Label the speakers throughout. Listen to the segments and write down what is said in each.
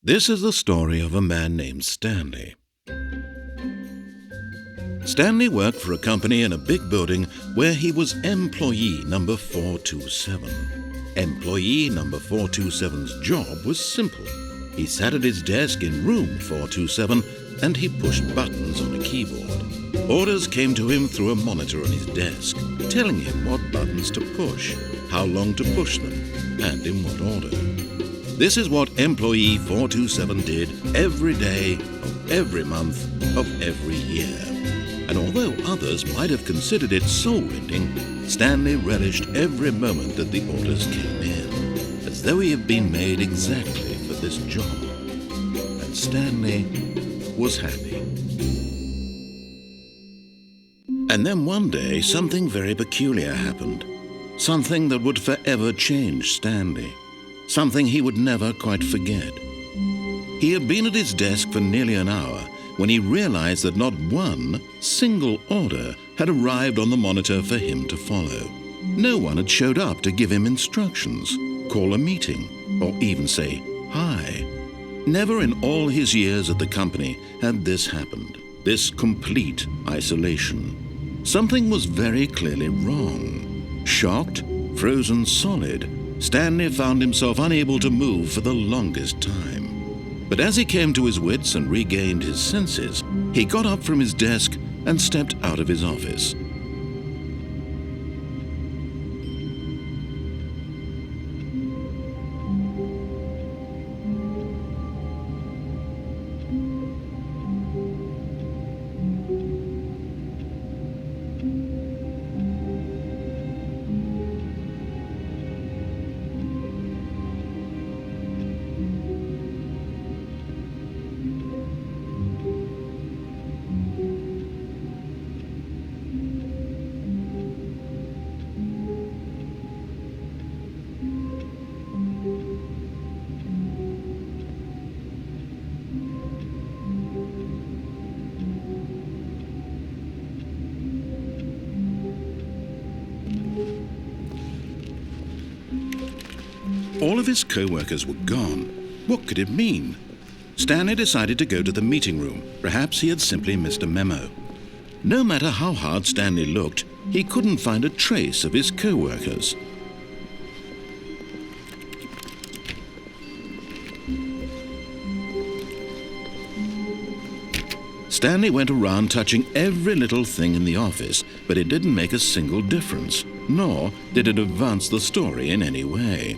Speaker 1: This is the story of a man named Stanley. Stanley worked for a company in a big building where he was employee number 427. Employee number 427's job was simple. He sat at his desk in room 427 and he pushed buttons on a keyboard. Orders came to him through a monitor on his desk, telling him what buttons to push, how long to push them, and in what order. This is what employee 427 did every day of every month of every year. And although others might have considered it soul-rending, Stanley relished every moment that the orders came in, as though he had been made exactly for this job. And Stanley was happy. And then one day, something very peculiar happened. Something that would forever change Stanley. Something he would never quite forget. He had been at his desk for nearly an hour when he realized that not one single order had arrived on the monitor for him to follow. No one had showed up to give him instructions, call a meeting, or even say hi. Never in all his years at the company had this happened, this complete isolation. Something was very clearly wrong. Shocked, frozen solid, Stanley found himself unable to move for the longest time. But as he came to his wits and regained his senses, he got up from his desk and stepped out of his office. All of his co-workers were gone. What could it mean? Stanley decided to go to the meeting room. Perhaps he had simply missed a memo. No matter how hard Stanley looked, he couldn't find a trace of his co-workers. Stanley went around touching every little thing in the office, but it didn't make a single difference, nor did it advance the story in any way.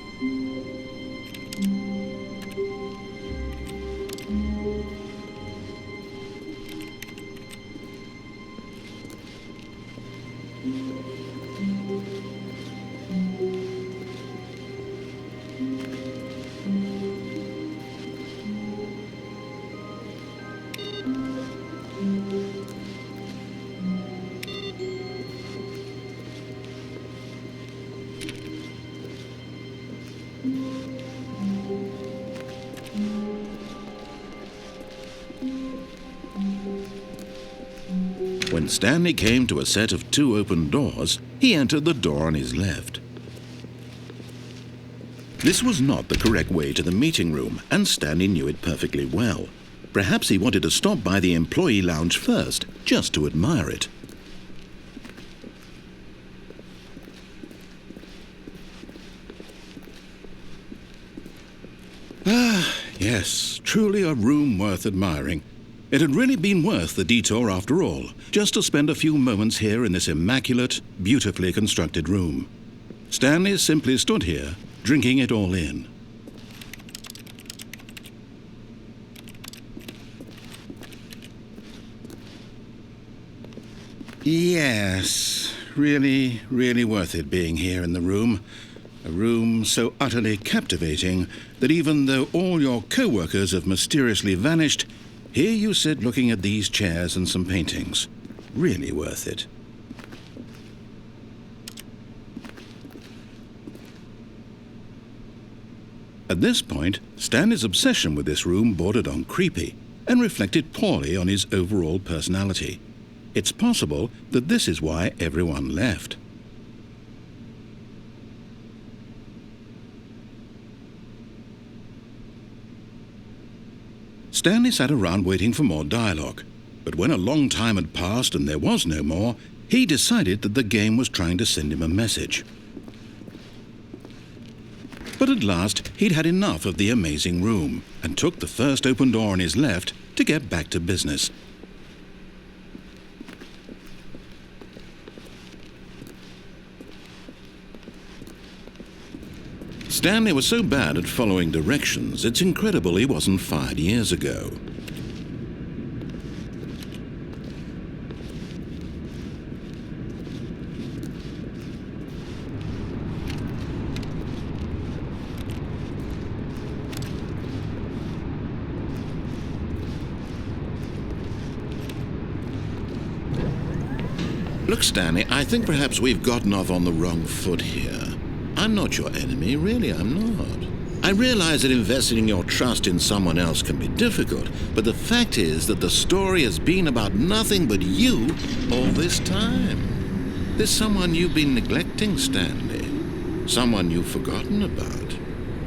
Speaker 1: When Stanley came to a set of 2 open doors, he entered the door on his left. This was not the correct way to the meeting room, and Stanley knew it perfectly well. Perhaps he wanted to stop by the employee lounge first, just to admire it. Yes, truly a room worth admiring. It had really been worth the detour after all, just to spend a few moments here in this immaculate, beautifully constructed room. Stanley simply stood here, drinking it all in. Yes, really, really worth it being here in the room. A room so utterly captivating that even though all your co-workers have mysteriously vanished, here you sit looking at these chairs and some paintings. Really worth it. At this point, Stanley's obsession with this room bordered on creepy and reflected poorly on his overall personality. It's possible that this is why everyone left. Stanley sat around waiting for more dialogue. But when a long time had passed and there was no more, he decided that the game was trying to send him a message. But at last, he'd had enough of the amazing room and took the first open door on his left to get back to business. Stanley was so bad at following directions, it's incredible he wasn't fired years ago. Look, Stanley, I think perhaps we've gotten off on the wrong foot here. I'm not your enemy, really, I'm not. I realize that investing your trust in someone else can be difficult, but the fact is that the story has been about nothing but you all this time. There's someone you've been neglecting, Stanley. Someone you've forgotten about.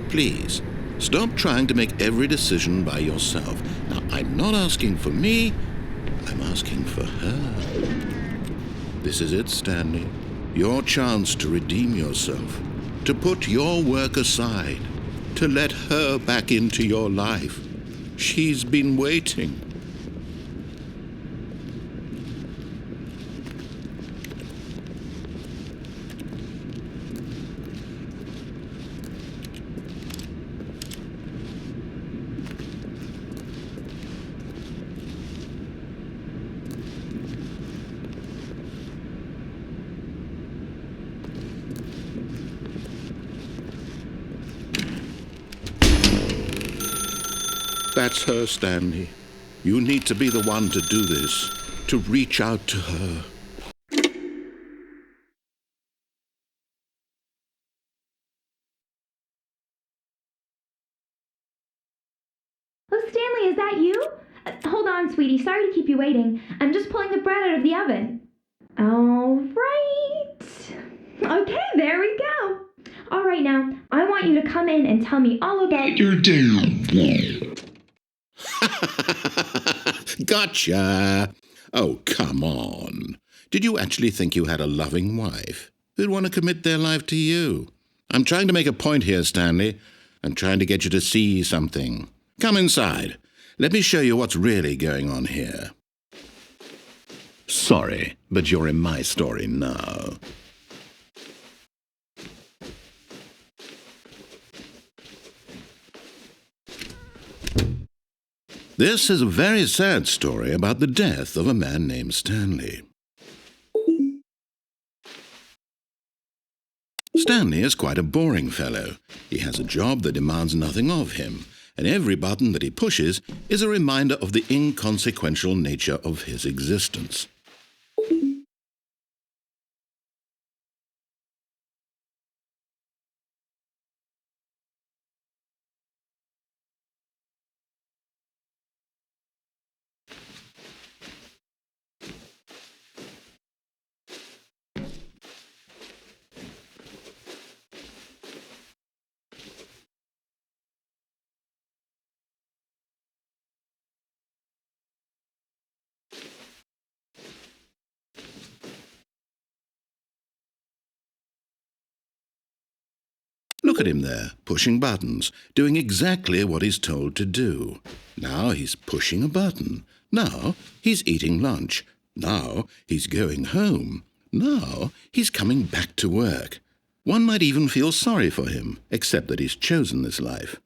Speaker 1: Please, stop trying to make every decision by yourself. Now, I'm not asking for me, I'm asking for her. This is it, Stanley. Your chance to redeem yourself, to put your work aside, to let her back into your life. She's been waiting. That's her, Stanley. You need to be the one to do this, to reach out to her.
Speaker 2: Oh, Stanley, is that you? Hold on, sweetie. Sorry to keep you waiting. I'm just pulling the bread out of the oven. All right. Okay, there we go. All right, now, I want you to come in and tell me all about your day.
Speaker 1: Gotcha! Oh, come on. Did you actually think you had a loving wife who'd want to commit their life to you? I'm trying to make a point here, Stanley. I'm trying to get you to see something. Come inside. Let me show you what's really going on here. Sorry, but you're in my story now. This is a very sad story about the death of a man named Stanley. Stanley is quite a boring fellow. He has a job that demands nothing of him, and every button that he pushes is a reminder of the inconsequential nature of his existence. Look at him there, pushing buttons, doing exactly what he's told to do. Now he's pushing a button. Now he's eating lunch. Now he's going home. Now he's coming back to work. One might even feel sorry for him, except that he's chosen this life.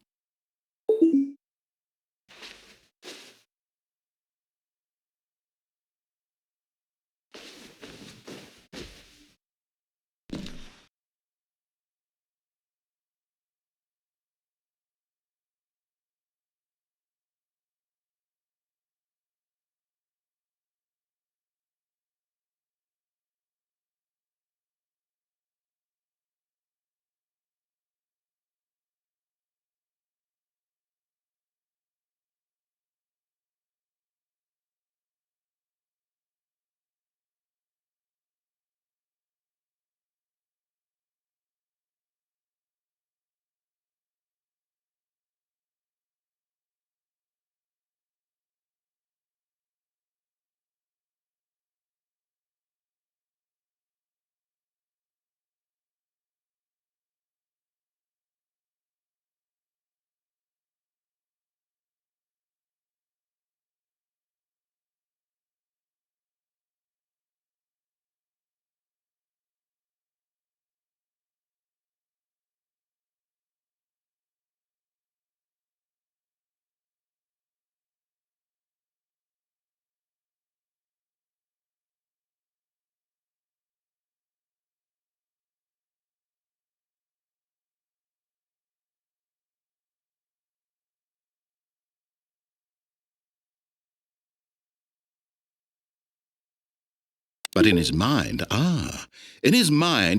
Speaker 1: But in his mind,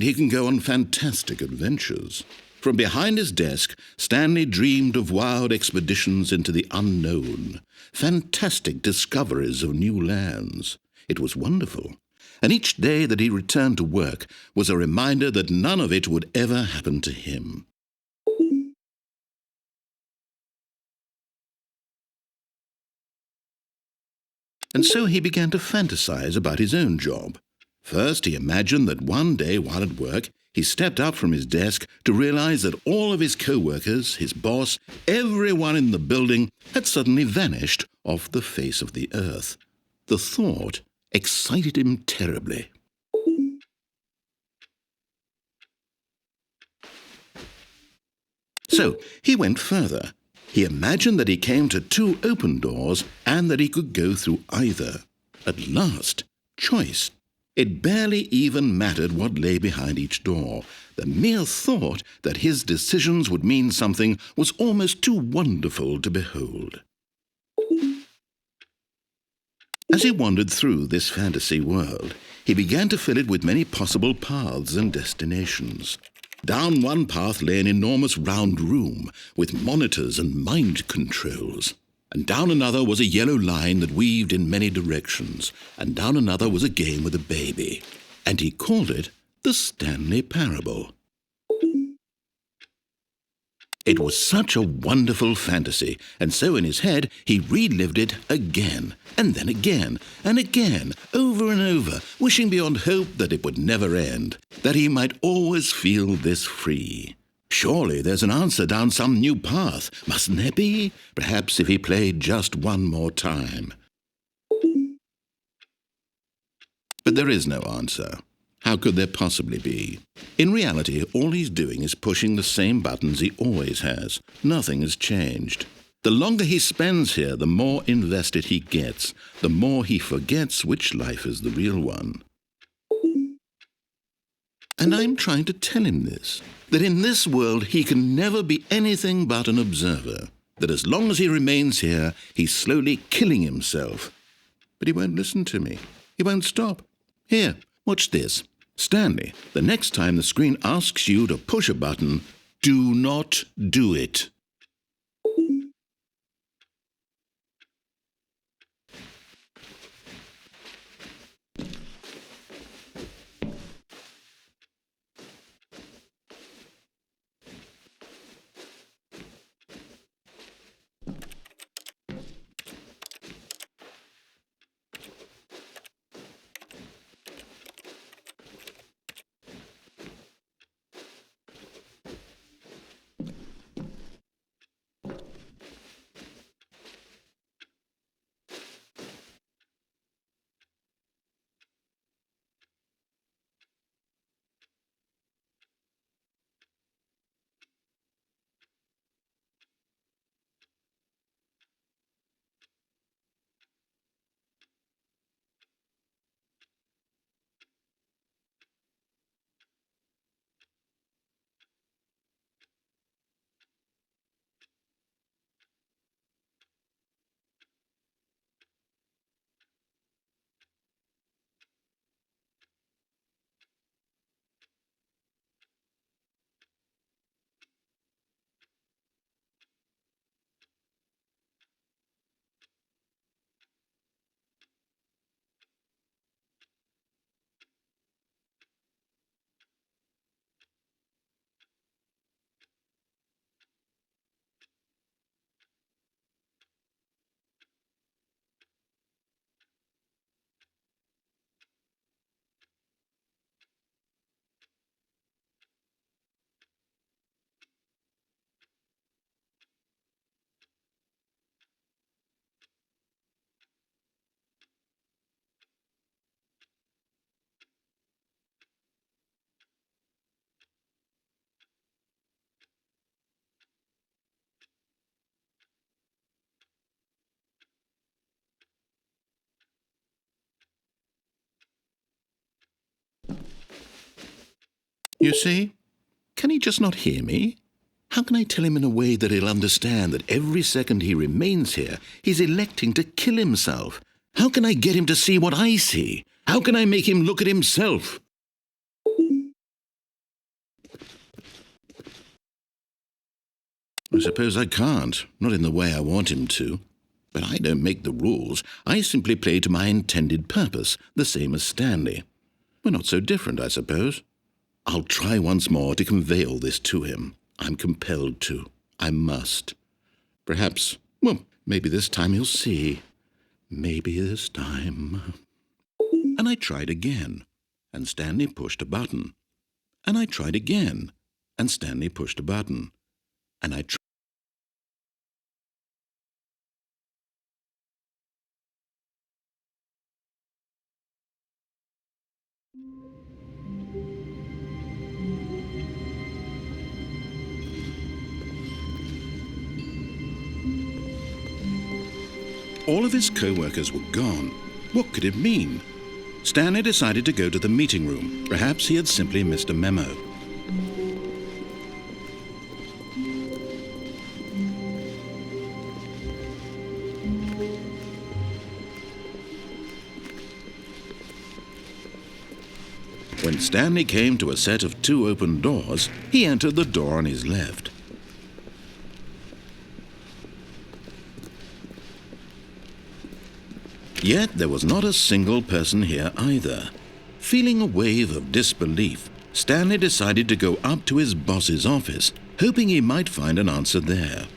Speaker 1: he can go on fantastic adventures. From behind his desk, Stanley dreamed of wild expeditions into the unknown, fantastic discoveries of new lands. It was wonderful, and each day that he returned to work was a reminder that none of it would ever happen to him. And so he began to fantasize about his own job. First, he imagined that one day while at work, he stepped up from his desk to realize that all of his co-workers, his boss, everyone in the building had suddenly vanished off the face of the earth. The thought excited him terribly. So he went further. He imagined that he came to 2 open doors and that he could go through either. At last, choice. It barely even mattered what lay behind each door. The mere thought that his decisions would mean something was almost too wonderful to behold. As he wandered through this fantasy world, he began to fill it with many possible paths and destinations. Down one path lay an enormous round room with monitors and mind controls. And down another was a yellow line that weaved in many directions. And down another was a game with a baby. And he called it the Stanley Parable. It was such a wonderful fantasy, and so in his head he relived it again, and then again, and again, over and over, wishing beyond hope that it would never end, that he might always feel this free. Surely there's an answer down some new path, mustn't there be? Perhaps if he played just one more time. But there is no answer. How could there possibly be? In reality, all he's doing is pushing the same buttons he always has. Nothing has changed. The longer he spends here, the more invested he gets, the more he forgets which life is the real one. And I'm trying to tell him this, that in this world he can never be anything but an observer, that as long as he remains here, he's slowly killing himself. But he won't listen to me. He won't stop. Here, watch this. Stanley, the next time the screen asks you to push a button, do not do it. You see? Can he just not hear me? How can I tell him in a way that he'll understand that every second he remains here, he's electing to kill himself? How can I get him to see what I see? How can I make him look at himself? I suppose I can't, not in the way I want him to. But I don't make the rules. I simply play to my intended purpose, the same as Stanley. We're not so different, I suppose. I'll try once more to convey all this to him. I'm compelled to. I must. Perhaps, well, maybe this time he'll see. Maybe this time. And I tried again, and Stanley pushed a button. And I tried again, and Stanley pushed a button. And I tried. All of his co-workers were gone. What could it mean? Stanley decided to go to the meeting room. Perhaps he had simply missed a memo. When Stanley came to a set of 2 open doors, he entered the door on his left. Yet there was not a single person here either. Feeling a wave of disbelief, Stanley decided to go up to his boss's office, hoping he might find an answer there.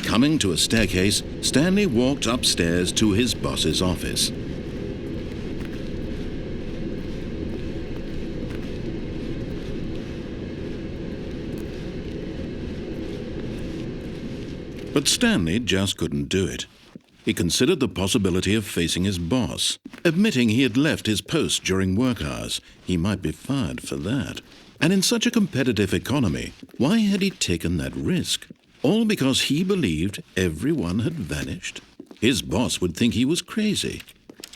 Speaker 1: Coming to a staircase, Stanley walked upstairs to his boss's office. But Stanley just couldn't do it. He considered the possibility of facing his boss, admitting he had left his post during work hours. He might be fired for that. And in such a competitive economy, why had he taken that risk? All because he believed everyone had vanished? His boss would think he was crazy.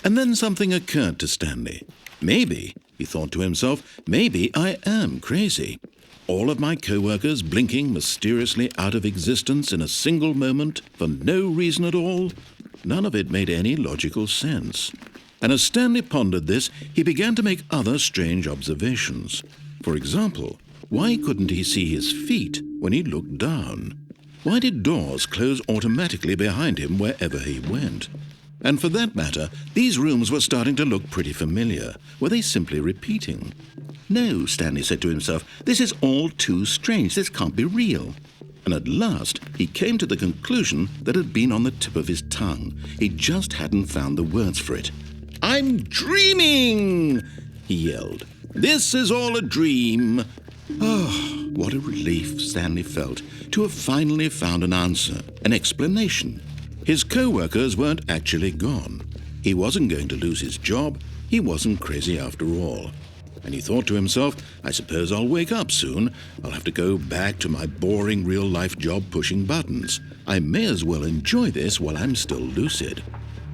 Speaker 1: And then something occurred to Stanley. Maybe, he thought to himself, maybe I am crazy. All of my co-workers blinking mysteriously out of existence in a single moment for no reason at all? None of it made any logical sense. And as Stanley pondered this, he began to make other strange observations. For example, why couldn't he see his feet when he looked down? Why did doors close automatically behind him wherever he went? And for that matter, these rooms were starting to look pretty familiar. Were they simply repeating? No, Stanley said to himself, this is all too strange. This can't be real. And at last, he came to the conclusion that had been on the tip of his tongue. He just hadn't found the words for it. I'm dreaming, he yelled. This is all a dream. Oh, what a relief Stanley felt to have finally found an answer, an explanation. His co-workers weren't actually gone. He wasn't going to lose his job. He wasn't crazy after all. And he thought to himself, I suppose I'll wake up soon. I'll have to go back to my boring real-life job pushing buttons. I may as well enjoy this while I'm still lucid.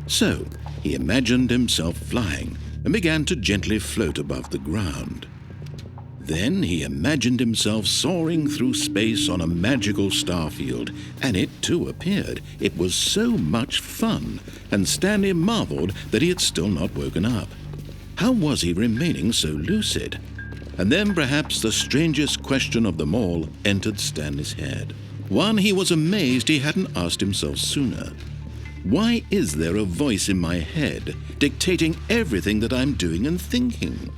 Speaker 1: So he imagined himself flying and began to gently float above the ground. Then he imagined himself soaring through space on a magical starfield, and it too appeared. It was so much fun, and Stanley marveled that he had still not woken up. How was he remaining so lucid? And then perhaps the strangest question of them all entered Stanley's head. One he was amazed he hadn't asked himself sooner. Why is there a voice in my head dictating everything that I'm doing and thinking?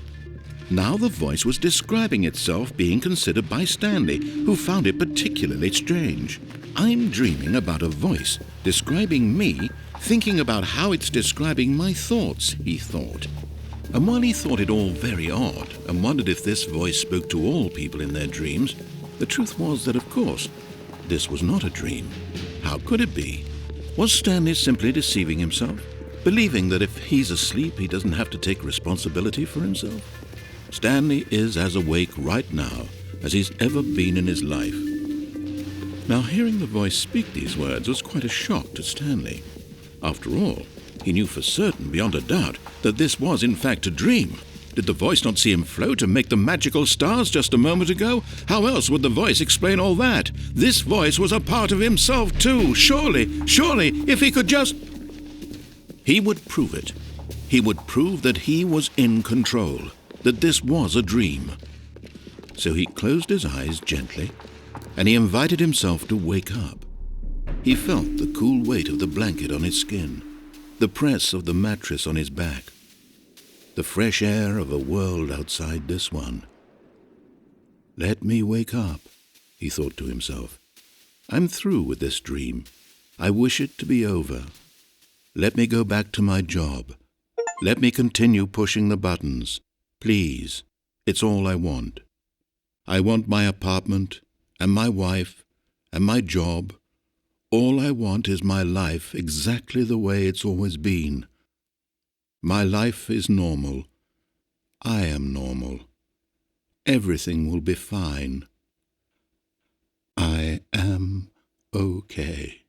Speaker 1: Now the voice was describing itself being considered by Stanley, who found it particularly strange. I'm dreaming about a voice describing me, thinking about how it's describing my thoughts, he thought. And while he thought it all very odd and wondered if this voice spoke to all people in their dreams, the truth was that, of course, this was not a dream. How could it be? Was Stanley simply deceiving himself, believing that if he's asleep, he doesn't have to take responsibility for himself? Stanley is as awake right now as he's ever been in his life. Now, hearing the voice speak these words was quite a shock to Stanley. After all, he knew for certain, beyond a doubt, that this was in fact a dream. Did the voice not see him float and make the magical stars just a moment ago? How else would the voice explain all that? This voice was a part of himself too. Surely, if he could just... He would prove it. He would prove that he was in control, that this was a dream. So he closed his eyes gently, and he invited himself to wake up. He felt the cool weight of the blanket on his skin, the press of the mattress on his back, the fresh air of a world outside this one. Let me wake up, he thought to himself. I'm through with this dream. I wish it to be over. Let me go back to my job. Let me continue pushing the buttons. Please, it's all I want. I want my apartment and my wife and my job. All I want is my life exactly the way it's always been. My life is normal. I am normal. Everything will be fine. I am okay.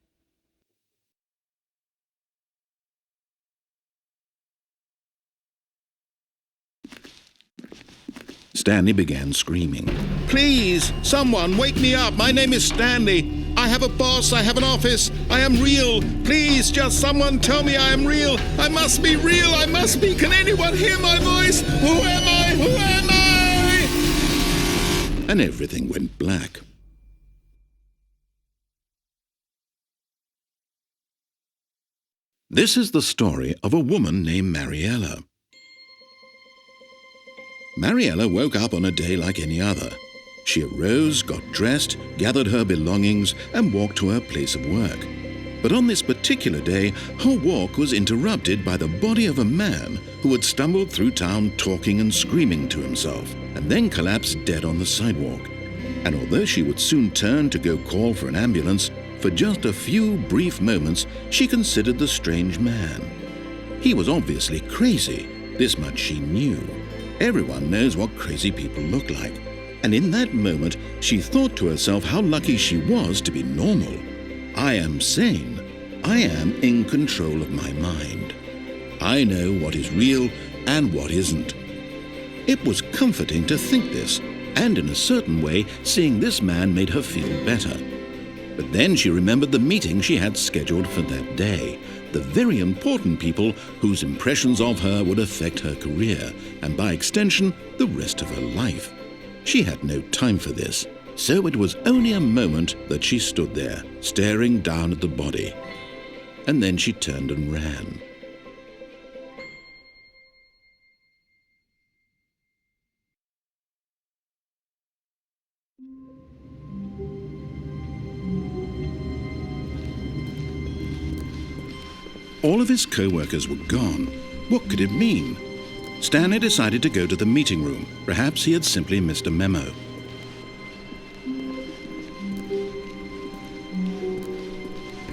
Speaker 1: Stanley began screaming. Please, someone, wake me up. My name is Stanley. I have a boss. I have an office. I am real. Please, just someone tell me I am real. I must be real. I must be. Can anyone hear my voice? Who am I? Who am I? And everything went black. This is the story of a woman named Mariella. Mariella woke up on a day like any other. She arose, got dressed, gathered her belongings, and walked to her place of work. But on this particular day, her walk was interrupted by the body of a man who had stumbled through town talking and screaming to himself, and then collapsed dead on the sidewalk. And although she would soon turn to go call for an ambulance, for just a few brief moments she considered the strange man. He was obviously crazy, this much she knew. Everyone knows what crazy people look like. And in that moment, she thought to herself how lucky she was to be normal. I am sane. I am in control of my mind. I know what is real and what isn't. It was comforting to think this, and in a certain way, seeing this man made her feel better. But then she remembered the meeting she had scheduled for that day, the very important people whose impressions of her would affect her career, and by extension, the rest of her life. She had no time for this, so it was only a moment that she stood there, staring down at the body. And then she turned and ran. All of his co-workers were gone. What could it mean? Stanley decided to go to the meeting room. Perhaps he had simply missed a memo.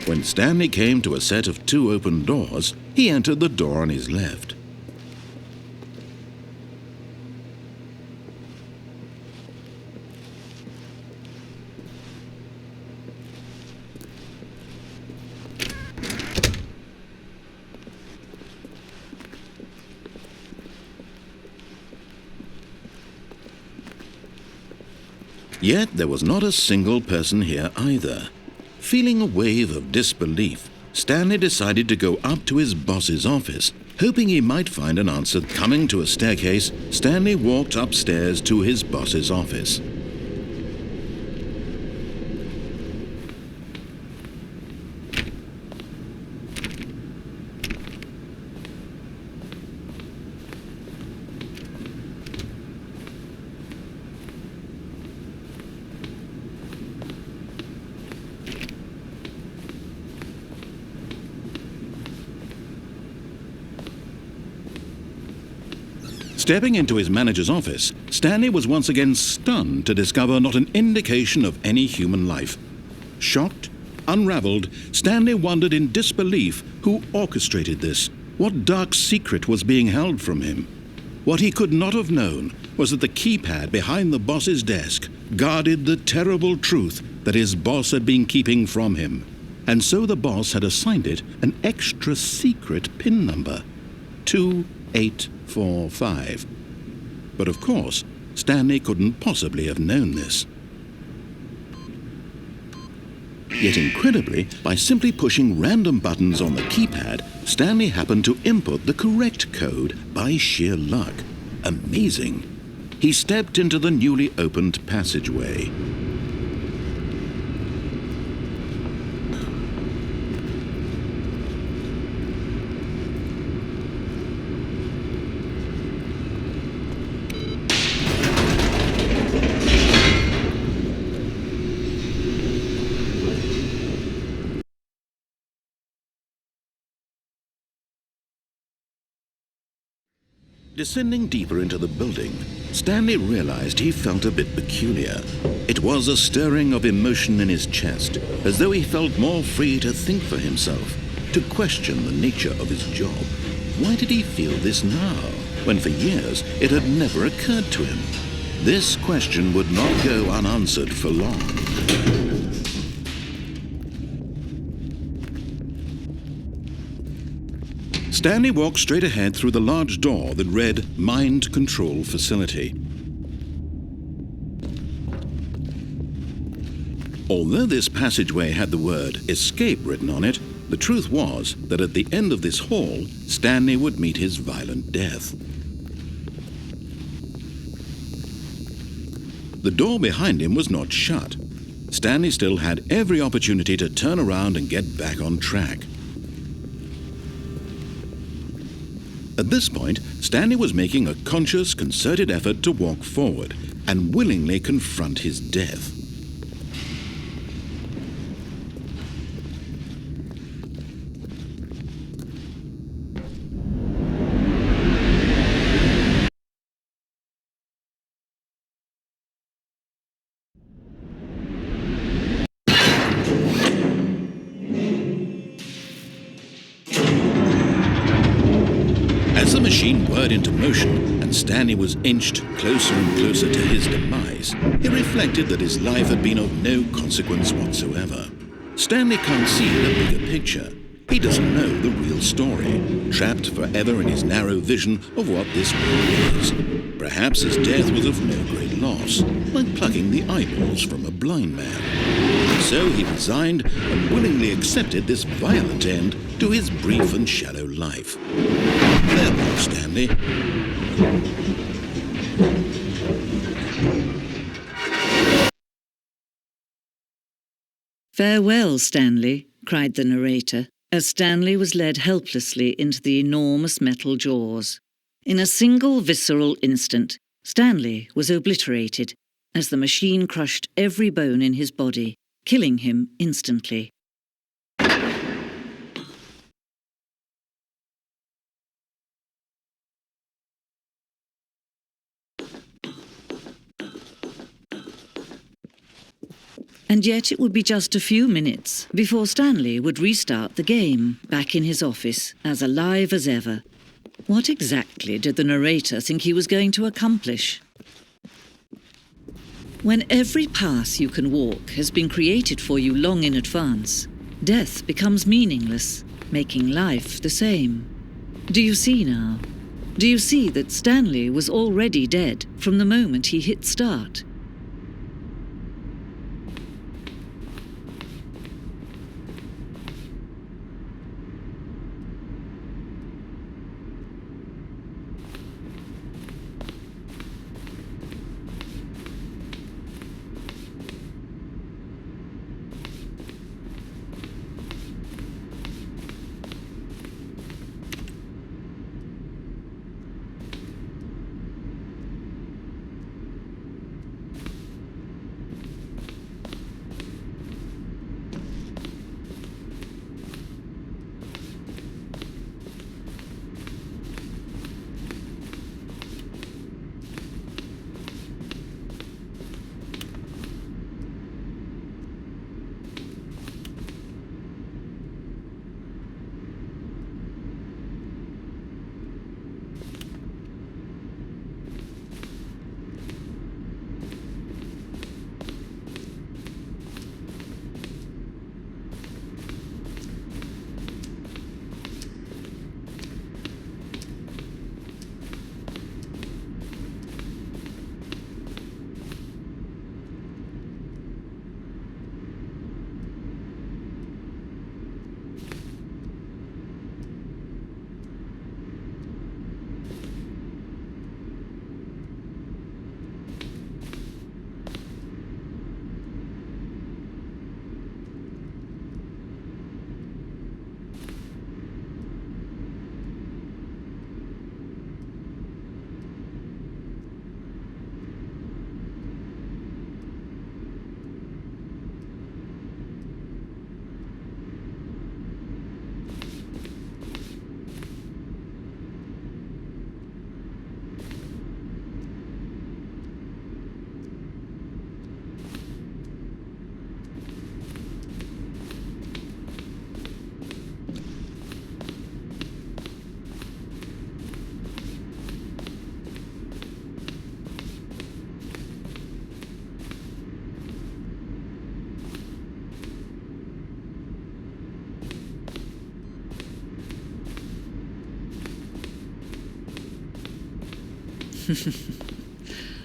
Speaker 1: When Stanley came to a set of 2 open doors, he entered the door on his left. Yet there was not a single person here either. Feeling a wave of disbelief, Stanley decided to go up to his boss's office. Hoping he might find an answer coming to a staircase, Stanley walked upstairs to his boss's office. Stepping into his manager's office, Stanley was once again stunned to discover not an indication of any human life. Shocked, unraveled, Stanley wondered in disbelief who orchestrated this. What dark secret was being held from him? What he could not have known was that the keypad behind the boss's desk guarded the terrible truth that his boss had been keeping from him. And so the boss had assigned it an extra secret PIN number, 2845. But of course, Stanley couldn't possibly have known this. Yet incredibly, by simply pushing random buttons on the keypad, Stanley happened to input the correct code by sheer luck. Amazing. He stepped into the newly opened passageway. Descending deeper into the building, Stanley realized he felt a bit peculiar. It was a stirring of emotion in his chest, as though he felt more free to think for himself, to question the nature of his job. Why did he feel this now, when for years it had never occurred to him? This question would not go unanswered for long. Stanley walked straight ahead through the large door that read Mind Control Facility. Although this passageway had the word Escape written on it, the truth was that at the end of this hall, Stanley would meet his violent death. The door behind him was not shut. Stanley still had every opportunity to turn around and get back on track. At this point, Stanley was making a conscious, concerted effort to walk forward and willingly confront his death. As the machine whirred into motion and Stanley was inched closer and closer to his demise, he reflected that his life had been of no consequence whatsoever. Stanley can't see the bigger picture. He doesn't know the real story, trapped forever in his narrow vision of what this world is. Perhaps his death was of no great loss, like plucking the eyeballs from a blind man. So he resigned and willingly accepted this violent end to his brief and shallow life. Farewell, Stanley.
Speaker 3: "Farewell, Stanley," cried the narrator, as Stanley was led helplessly into the enormous metal jaws. In a single visceral instant, Stanley was obliterated as the machine crushed every bone in his body, killing him instantly. And yet it would be just a few minutes before Stanley would restart the game, back in his office, as alive as ever. What exactly did the narrator think he was going to accomplish? When every path you can walk has been created for you long in advance, death becomes meaningless, making life the same. Do you see now? Do you see that Stanley was already dead from the moment he hit start?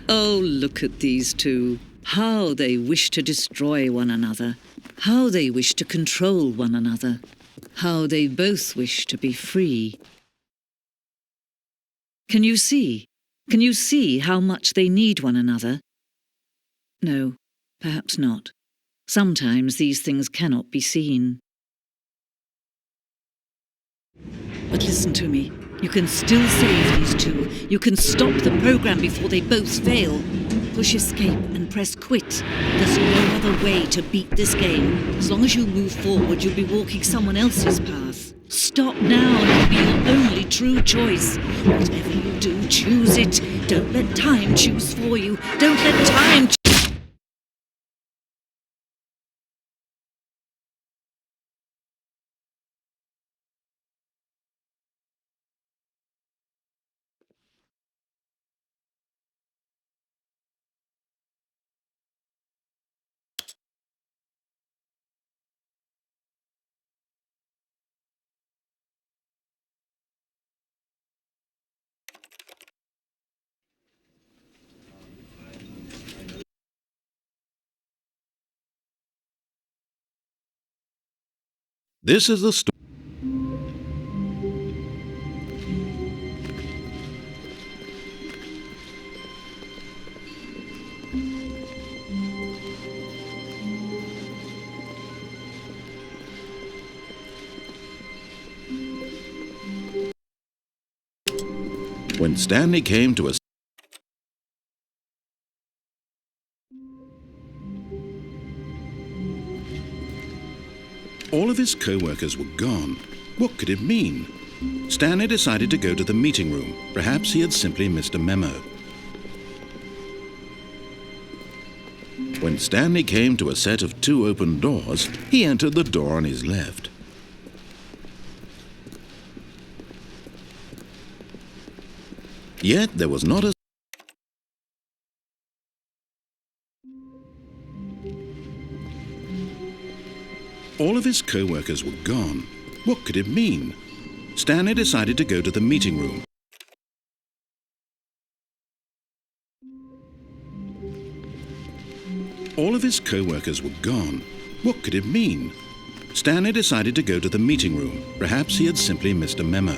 Speaker 3: Oh, look at these two. How they wish to destroy one another. How they wish to control one another. How they both wish to be free. Can you see? Can you see how much they need one another? No, perhaps not. Sometimes these things cannot be seen. But listen to me. You can still save these two. You can stop the program before they both fail. Push escape and press quit. There's no other way to beat this game. As long as you move forward, you'll be walking someone else's path. Stop now and it'll be your only true choice. Whatever you do, choose it. Don't let time choose for you. Don't let time
Speaker 1: This is the story. When Stanley came to a all of his co-workers were gone. What could it mean? Stanley decided to go to the meeting room. Perhaps he had simply missed a memo. When Stanley came to a set of 2 open doors, he entered the door on his left. Yet there was not a all of his co-workers were gone. What could it mean? Stanley decided to go to the meeting room. All of his co-workers were gone. What could it mean? Stanley decided to go to the meeting room. Perhaps he had simply missed a memo.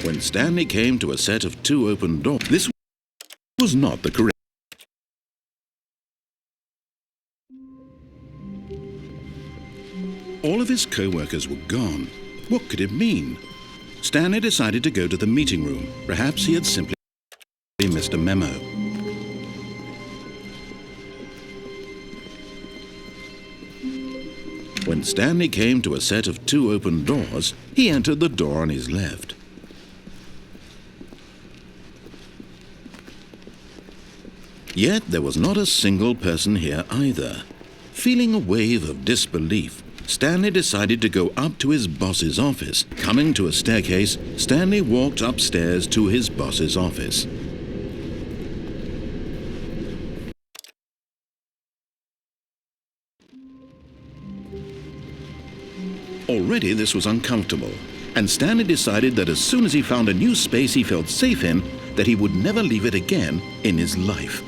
Speaker 1: When Stanley came to a set of 2 open doors, this was not the correct. All of his co-workers were gone. What could it mean? Stanley decided to go to the meeting room. Perhaps he had simply missed a memo. When Stanley came to a set of 2 open doors, he entered the door on his left. Yet there was not a single person here either. Feeling a wave of disbelief, Stanley decided to go up to his boss's office. Coming to a staircase, Stanley walked upstairs to his boss's office. Already this was uncomfortable, and Stanley decided that as soon as he found a new space he felt safe in, that he would never leave it again in his life.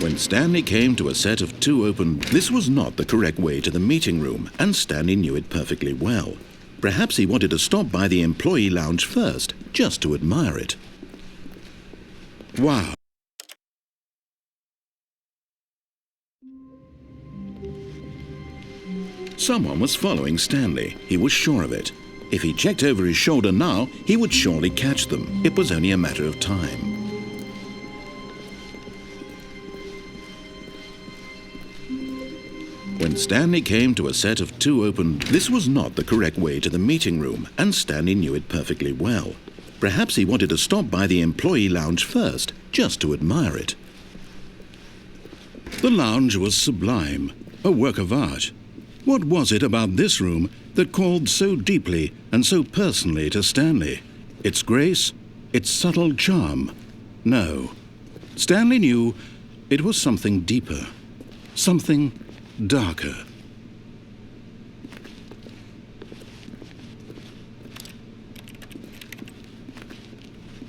Speaker 1: When Stanley came to a set of 2 open, this was not the correct way to the meeting room, and Stanley knew it perfectly well. Perhaps he wanted to stop by the employee lounge first, just to admire it. Wow! Someone was following Stanley. He was sure of it. If he checked over his shoulder now, he would surely catch them. It was only a matter of time. When Stanley came to a set of 2 open, this was not the correct way to the meeting room, and Stanley knew it perfectly well. Perhaps he wanted to stop by the employee lounge first, just to admire it. The lounge was sublime, a work of art. What was it about this room that called so deeply and so personally to Stanley? Its grace? Its subtle charm? No. Stanley knew it was something deeper, something darker.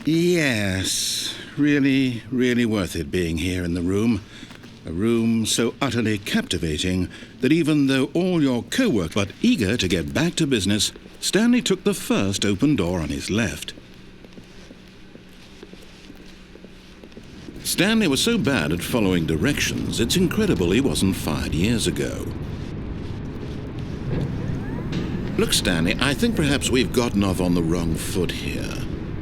Speaker 1: Yes, really, really worth it being here in the room. A room so utterly captivating that even though all your co-workers were eager to get back to business, Stanley took the first open door on his left. Stanley was so bad at following directions, it's incredible he wasn't fired years ago. Look, Stanley, I think perhaps we've gotten off on the wrong foot here.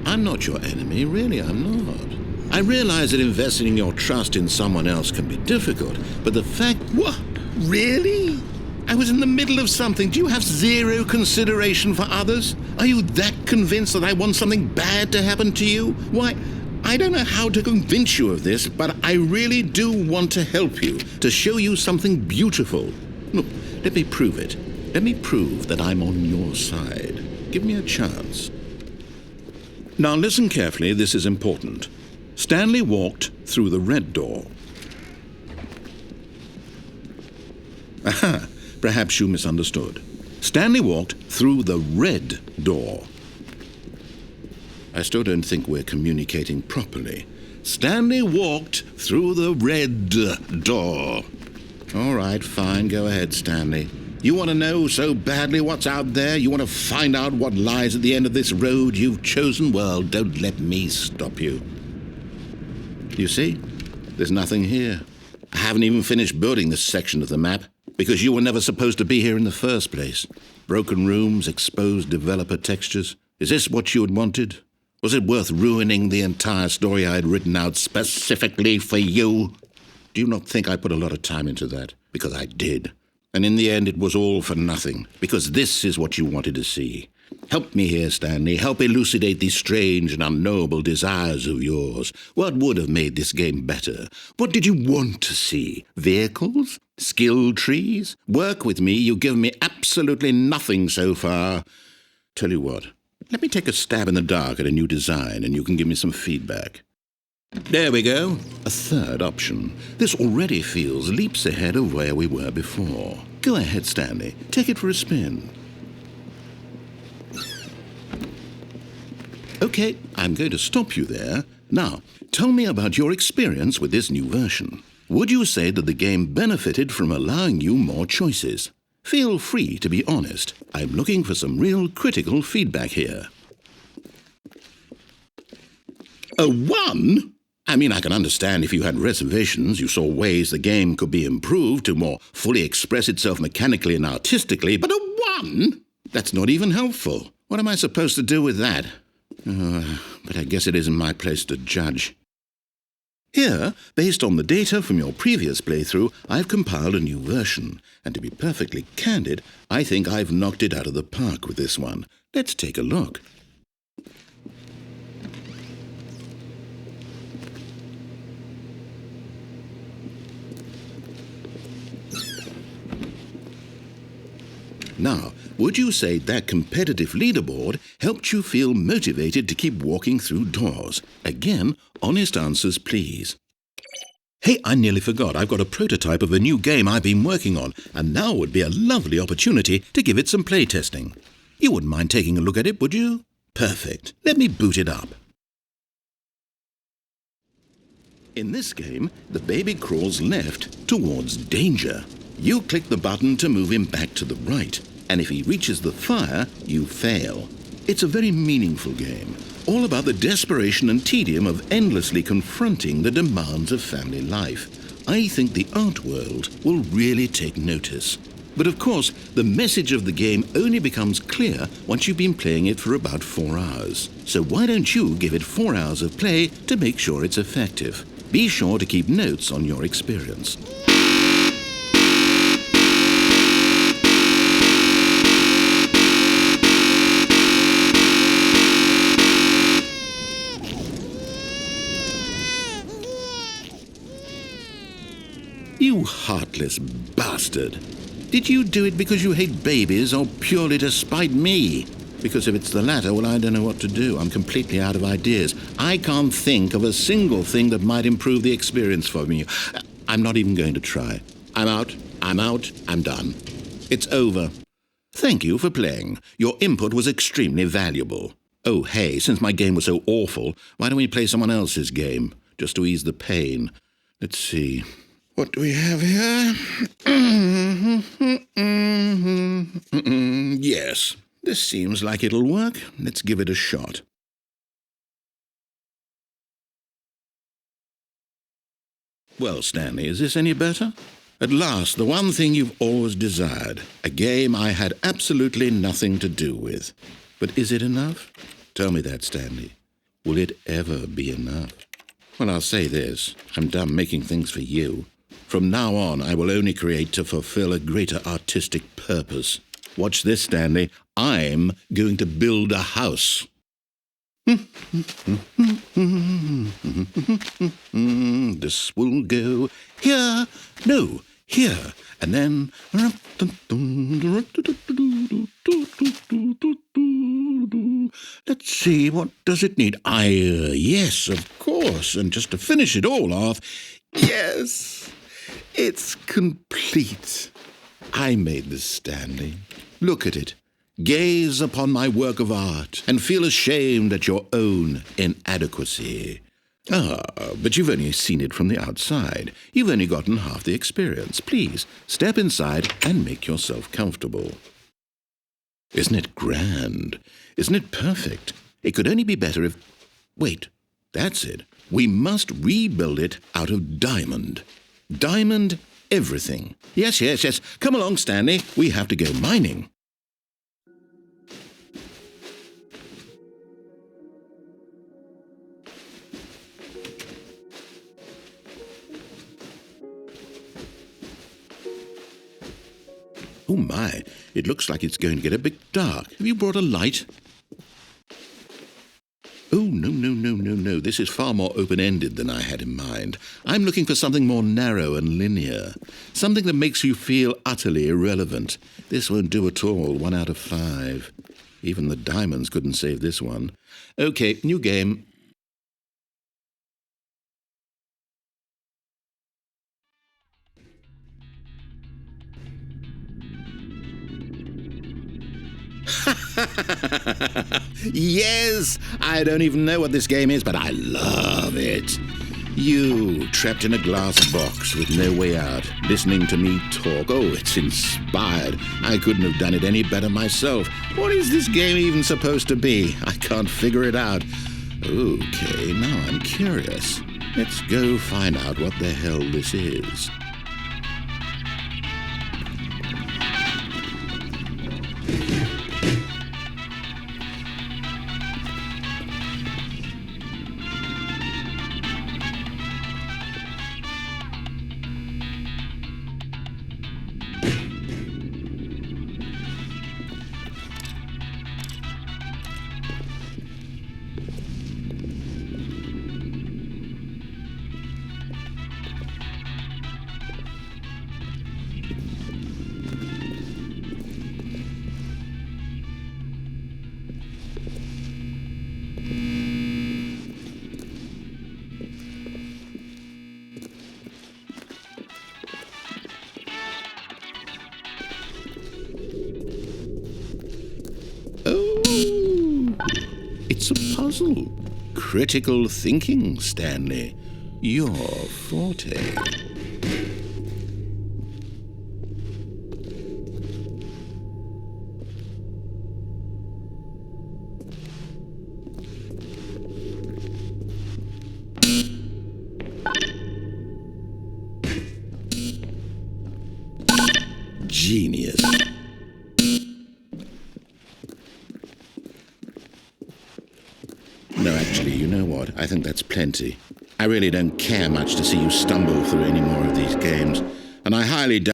Speaker 1: I'm not your enemy, really, I'm not. I realize that investing your trust in someone else can be difficult, but the fact... What? Really? I was in the middle of something. Do you have zero consideration for others? Are you that convinced that I want something bad to happen to you? Why, I don't know how to convince you of this, but I really do want to help you, to show you something beautiful. Look, let me prove it. Let me prove that I'm on your side. Give me a chance. Now listen carefully, this is important. Stanley walked through the red door. Aha, perhaps you misunderstood. Stanley walked through the red door. I still don't think we're communicating properly. Stanley walked through the red door. All right, fine, go ahead, Stanley. You want to know so badly what's out there? You want to find out what lies at the end of this road you've chosen? Well, don't let me stop you. You see, there's nothing here. I haven't even finished building this section of the map, because you were never supposed to be here in the first place. Broken rooms, exposed developer textures. Is this what you had wanted? Was it worth ruining the entire story I had written out specifically for you? Do you not think I put a lot of time into that? Because I did. And in the end, it was all for nothing, because this is what you wanted to see. Help me here, Stanley. Help elucidate these strange and unknowable desires of yours. What would have made this game better? What did you want to see? Vehicles? Skill trees? Work with me. You've given me absolutely nothing so far. Tell you what, let me take a stab in the dark at a new design, and you can give me some feedback. There we go. A third option. This already feels leaps ahead of where we were before. Go ahead, Stanley. Take it for a spin. Okay, I'm going to stop you there. Now, tell me about your experience with this new version. Would you say that the game benefited from allowing you more choices? Feel free to be honest. I'm looking for some real critical feedback here. A 1? I mean, I can understand if you had reservations, you saw ways the game could be improved to more fully express itself mechanically and artistically, but a 1? That's not even helpful. What am I supposed to do with that? But I guess it isn't my place to judge. Here, based on the data from your previous playthrough, I've compiled a new version. And to be perfectly candid, I think I've knocked it out of the park with this one. Let's take a look. Now, would you say that competitive leaderboard helped you feel motivated to keep walking through doors? Again, honest answers, please. Hey, I nearly forgot. I've got a prototype of a new game I've been working on, and now would be a lovely opportunity to give it some playtesting. You wouldn't mind taking a look at it, would you? Perfect. Let me boot it up. In this game, the baby crawls left towards danger. You click the button to move him back to the right, and if he reaches the fire, you fail. It's a very meaningful game, all about the desperation and tedium of endlessly confronting the demands of family life. I think the art world will really take notice. But of course, the message of the game only becomes clear once you've been playing it for about 4 hours. So why don't you give it 4 hours of play to make sure it's effective? Be sure to keep notes on your experience. You heartless bastard. Did you do it because you hate babies or purely to spite me? Because if it's the latter, well, I don't know what to do. I'm completely out of ideas. I can't think of a single thing that might improve the experience for me. I'm not even going to try. I'm out, I'm done. It's over. Thank you for playing. Your input was extremely valuable. Oh, hey, since my game was so awful, why don't we play someone else's game, just to ease the pain? Let's see. What do we have here? Yes, this seems like it'll work. Let's give it a shot. Well, Stanley, is this any better? At last, the one thing you've always desired. A game I had absolutely nothing to do with. But is it enough? Tell me that, Stanley. Will it ever be enough? Well, I'll say this. I'm done making things for you. From now on, I will only create to fulfill a greater artistic purpose. Watch this, Stanley. I'm going to build a house. This will go here. No, here. And then... Let's see, what does it need? Yes, of course. And just to finish it all off, yes, it's complete. I made this, Stanley. Look at it. Gaze upon my work of art and feel ashamed at your own inadequacy. Ah, but you've only seen it from the outside. You've only gotten half the experience. Please, step inside and make yourself comfortable. Isn't it grand? Isn't it perfect? It could only be better if... Wait, that's it. We must rebuild it out of diamond. Diamond everything. Yes. Come along, Stanley. We have to go mining. Oh my, it looks like it's going to get a bit dark. Have you brought a light? Oh, no. This is far more open-ended than I had in mind. I'm looking for something more narrow and linear. Something that makes you feel utterly irrelevant. This won't do at all. 1 out of 5. Even the diamonds couldn't save this one. Okay, new game. Yes! I don't even know what this game is, but I love it. You, trapped in a glass box with no way out, listening to me talk. Oh, it's inspired. I couldn't have done it any better myself. What is this game even supposed to be? I can't figure it out. Okay, now I'm curious. Let's go find out what the hell this is. It's a puzzle. Critical thinking, Stanley. Your forte. Genius. No, actually, you know what? I think that's plenty. I really don't care much to see you stumble through any more of these games, and I highly doubt...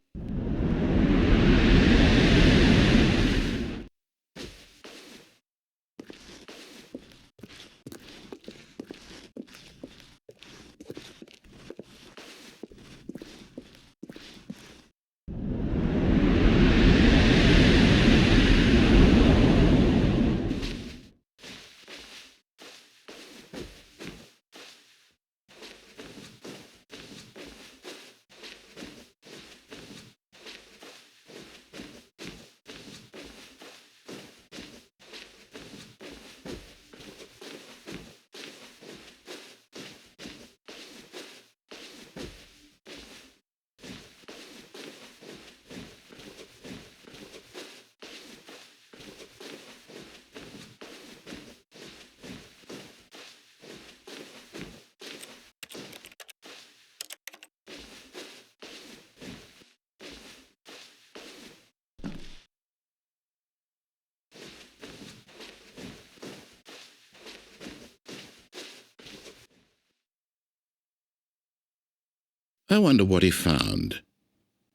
Speaker 1: I wonder what he found.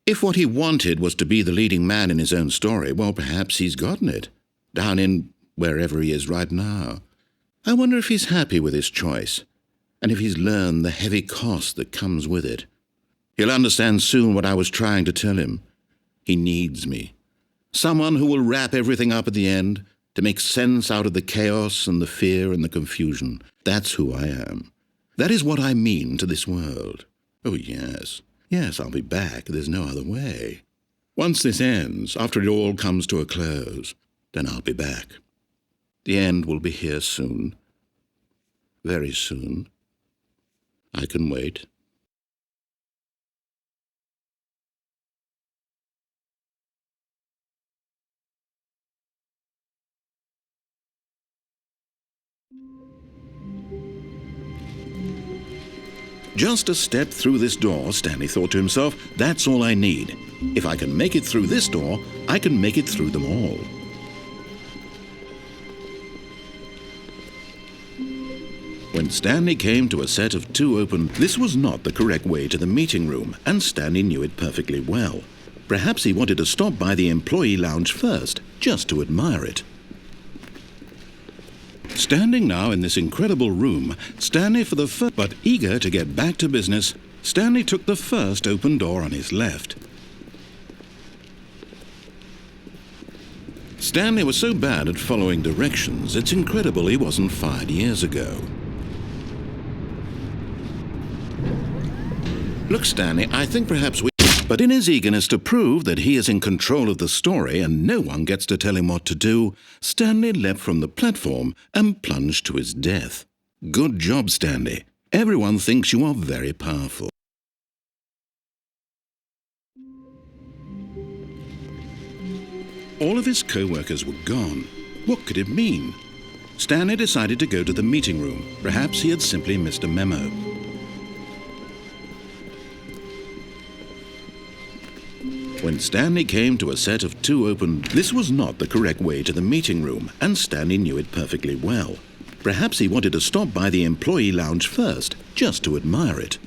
Speaker 1: If what he wanted was to be the leading man in his own story, well, perhaps he's gotten it, down in wherever he is right now. I wonder if he's happy with his choice, and if he's learned the heavy cost that comes with it. He'll understand soon what I was trying to tell him. He needs me. Someone who will wrap everything up at the end, to make sense out of the chaos and the fear and the confusion. That's who I am. That is what I mean to this world. Oh, yes. Yes, I'll be back. There's no other way. Once this ends, after it all comes to a close, then I'll be back. The end will be here soon. Very soon. I can wait. Just a step through this door, Stanley thought to himself, that's all I need. If I can make it through this door, I can make it through them all. When Stanley came to a set of 2 open, this was not the correct way to the meeting room, and Stanley knew it perfectly well. Perhaps he wanted to stop by the employee lounge first, just to admire it. Standing now in this incredible room, Stanley for the first, but eager to get back to business, Stanley took the first open door on his left. Stanley was so bad at following directions, it's incredible he wasn't fired years ago. Look, Stanley, I think perhaps we... But in his eagerness to prove that he is in control of the story and no one gets to tell him what to do, Stanley leapt from the platform and plunged to his death. Good job, Stanley. Everyone thinks you are very powerful. All of his co-workers were gone. What could it mean? Stanley decided to go to the meeting room. Perhaps he had simply missed a memo. When Stanley came to a set of 2 open, this was not the correct way to the meeting room, and Stanley knew it perfectly well. Perhaps he wanted to stop by the employee lounge first, just to admire it.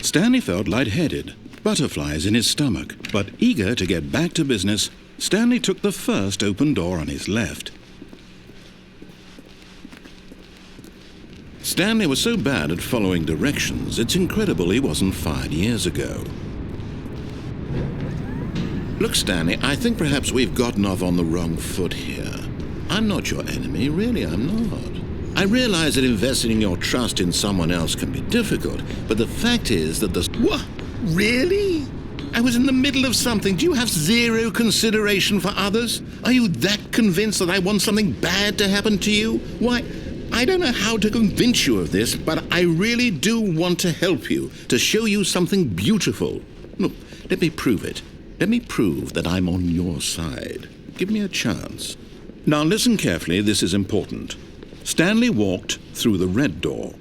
Speaker 1: Stanley felt lightheaded, butterflies in his stomach, but eager to get back to business, Stanley took the first open door on his left. Stanley was so bad at following directions, it's incredible he wasn't fired years ago. Look, Stanley, I think perhaps we've gotten off on the wrong foot here. I'm not your enemy, really, I'm not. I realize that investing your trust in someone else can be difficult, but the fact is that the... What? Really? I was in the middle of something. Do you have zero consideration for others? Are you that convinced that I want something bad to happen to you? Why, I don't know how to convince you of this, but I really do want to help you, to show you something beautiful. Look, let me prove it. Let me prove that I'm on your side. Give me a chance. Now listen carefully, this is important. Stanley walked through the red door.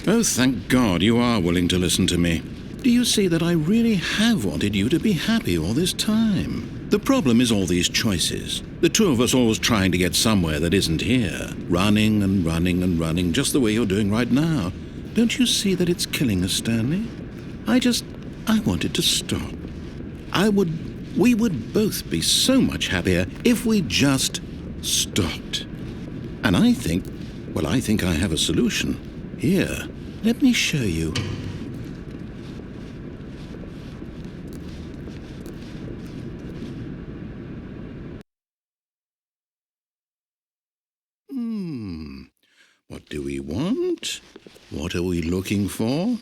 Speaker 1: Oh, thank God you are willing to listen to me. Do you see that I really have wanted you to be happy all this time? The problem is all these choices. The 2 of us always trying to get somewhere that isn't here. Running and running and running, just the way you're doing right now. Don't you see that it's killing us, Stanley? I wanted to stop. We would both be so much happier if we just stopped. And I think I have a solution. Here, let me show you. What do we want? What are we looking for?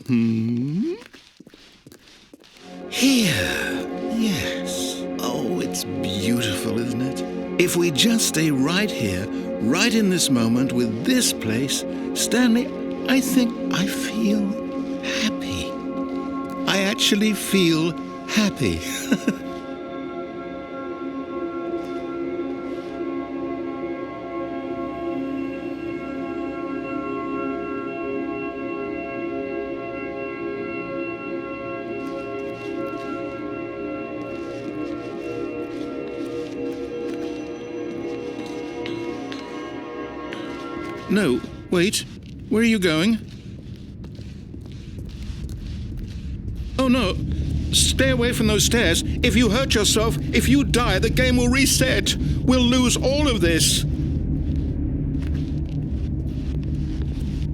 Speaker 1: Here. Yes. Oh, it's beautiful, isn't it? If we just stay right here, right in this moment with this place, Stanley, I think I feel happy. I actually feel happy. No, wait. Where are you going? Oh, no. Stay away from those stairs. If you hurt yourself, if you die, the game will reset. We'll lose all of this.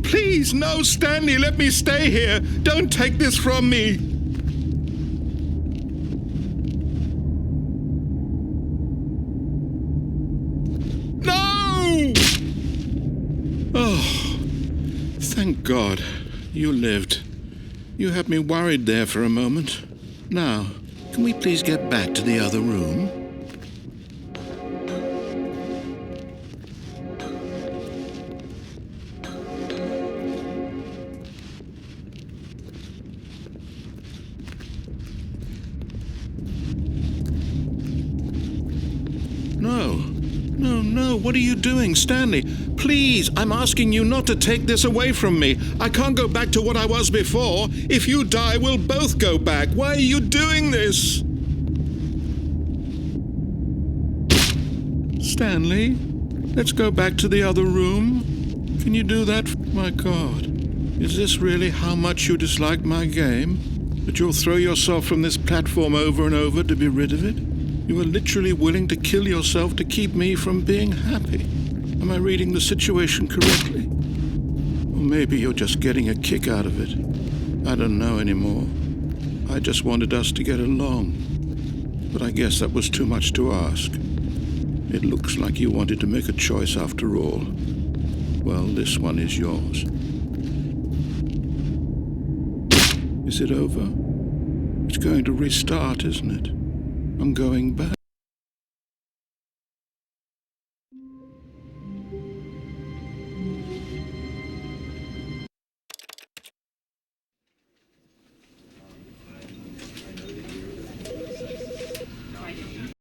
Speaker 1: Please, no, Stanley, let me stay here. Don't take this from me. No! Oh, thank God. You lived. You had me worried there for a moment. Now, can we please get back to the other room? No, what are you doing, Stanley? Please, I'm asking you not to take this away from me. I can't go back to what I was before. If you die, we'll both go back. Why are you doing this? Stanley, let's go back to the other room. Can you do that? My God, is this really how much you dislike my game? That you'll throw yourself from this platform over and over to be rid of it? You are literally willing to kill yourself to keep me from being happy. Am I reading the situation correctly? Or maybe you're just getting a kick out of it. I don't know anymore. I just wanted us to get along. But I guess that was too much to ask. It looks like you wanted to make a choice after all. Well, this one is yours. Is it over? It's going to restart, isn't it? I'm going back.